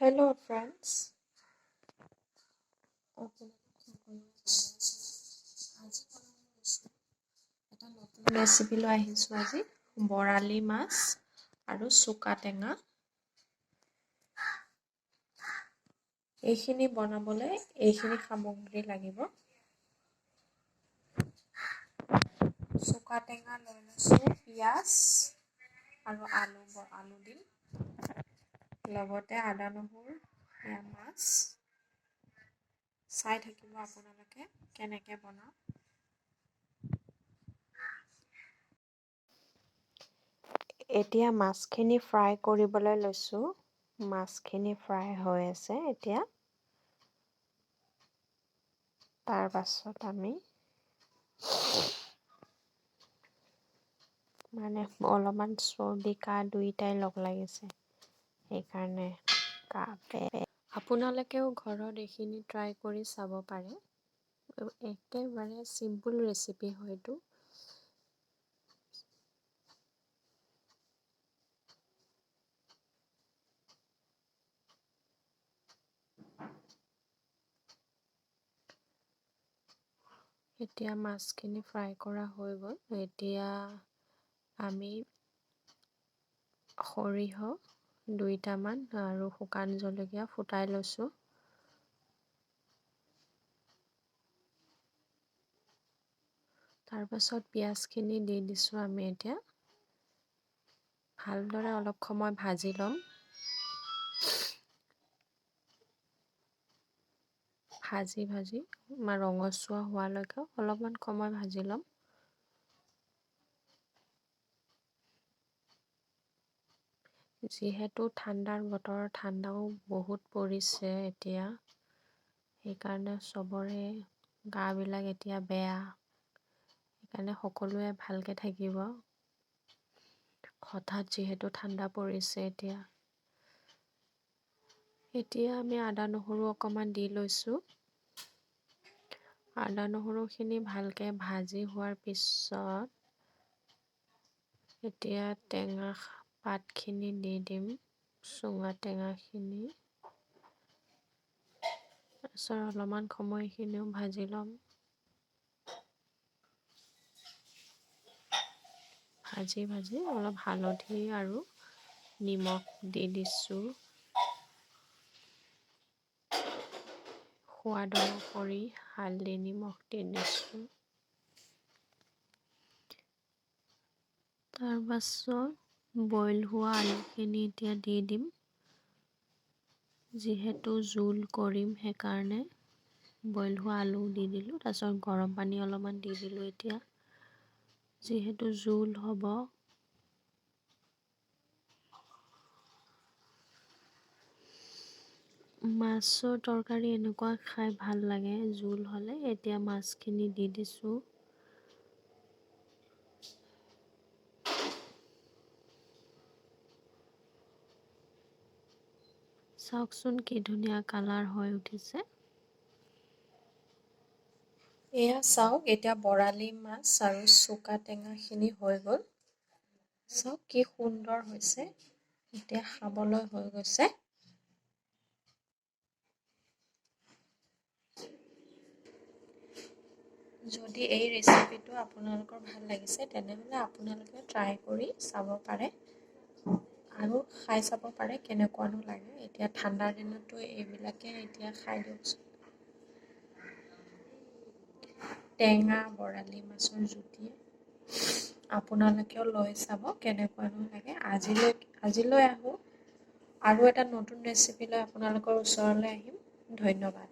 Hello friends. Recipe লৈ আহিছোঁ আজি বৰালি মাছ আৰু চুকা টেঙা। এইখিনি বনাবলৈ এইখিনি সামগ্ৰী লাগিব। চুকা টেঙা লৈ লৈছোঁ, পিঁয়াজ আৰু আলু দিম, লগতে আদা নহৰু, মাছ। চাই থাকিব আপোনালোকে কেনেকৈ বনাওঁ। এতিয়া মাছখিনি ফ্ৰাই কৰিবলৈ লৈছোঁ। মাছখিনি ফ্ৰাই হৈ আছে এতিয়া। তাৰ পাছত আমি অলপমান চৰ্দি কাহ দুইটাই লগ লাগিছে, সেইকাৰণে আপোনালোকেও ঘৰত এইখিনি ট্ৰাই কৰি চাব পাৰে। একেবাৰে চিম্পুল ৰেচিপি হয়তো। এতিয়া মাছখিনি ফ্ৰাই কৰা হৈ গ'ল। এতিয়া আমি সৰিয়হ 2টামান আৰু শুকান জলকীয়া ফুটাই লৈছোঁ। তাৰপাছত পিঁয়াজখিনি দি দিছোঁ আমি এতিয়া। ভালদৰে অলপ সময় ভাজি ল'ম। ভাজি ৰঙচুৱা হোৱালৈকে অলপমান সময় ভাজি ল'ম। যিহেতু ঠাণ্ডাৰ বতৰ, ঠাণ্ডাও বহুত পৰিছে এতিয়া, সেইকাৰণে চবৰে গাবিলাক এতিয়া বেয়া। সেইকাৰণে সকলোৱে ভালকৈ থাকিব। হঠাৎ যিহেতু ঠাণ্ডা পৰিছে এতিয়া। এতিয়া আমি আদা নহৰু অকণমান দি লৈছোঁ। আদা নহৰুখিনি ভালকৈ ভাজি হোৱাৰ পিছত এতিয়া টেঙা পাতখিনি দি দিম, চুঙা টেঙাখিনি। তাৰপিছত অলপমান সময় এইখিনিও ভাজি ল'ম। ভাজি অলপ হালধি আৰু নিমখ দি দিছোঁ। সোৱাদ অনুসৰি হালধি নিমখ দি দিছোঁ। তাৰপাছত বইল হোৱা আলুখিনি এতিয়া দি দিম। যিহেতু জোল কৰিম সেইকাৰণে বইল হোৱা আলু দি দিলোঁ। তাৰপিছত গৰম পানী অলপমান দি দিলোঁ এতিয়া। যিহেতু জোল হ'ব। মাছৰ তৰকাৰী এনেকুৱা খাই ভাল লাগে জোল হ'লে। এতিয়া মাছখিনি দি দিছোঁ। চাওকচোন কি ধুনীয়া কালাৰ হৈ উঠিছে। এয়া চাওক, এতিয়া বৰালি মাছ আৰু চুকা টেঙাখিনি হৈ গ'ল। চাওক কি সুন্দৰ হৈছে। এতিয়া খাবলৈ হৈ গৈছে। যদি এই ৰেচিপিটো আপোনালোকৰ ভাল লাগিছে, তেনেহ'লে আপোনালোকে ট্ৰাই কৰি চাব পাৰে আৰু খাই চাব পাৰে কেনেকুৱানো লাগে। এতিয়া ঠাণ্ডাৰ দিনতো এইবিলাকে এতিয়া খাই দিয়কচোন। টেঙা বৰালি মাছৰ জুতি আপোনালোকেও লৈ চাব কেনেকুৱানো লাগে। আজিলৈ আহোঁ আৰু এটা নতুন ৰেচিপি লৈ আপোনালোকৰ ওচৰলৈ আহিম। ধন্যবাদ।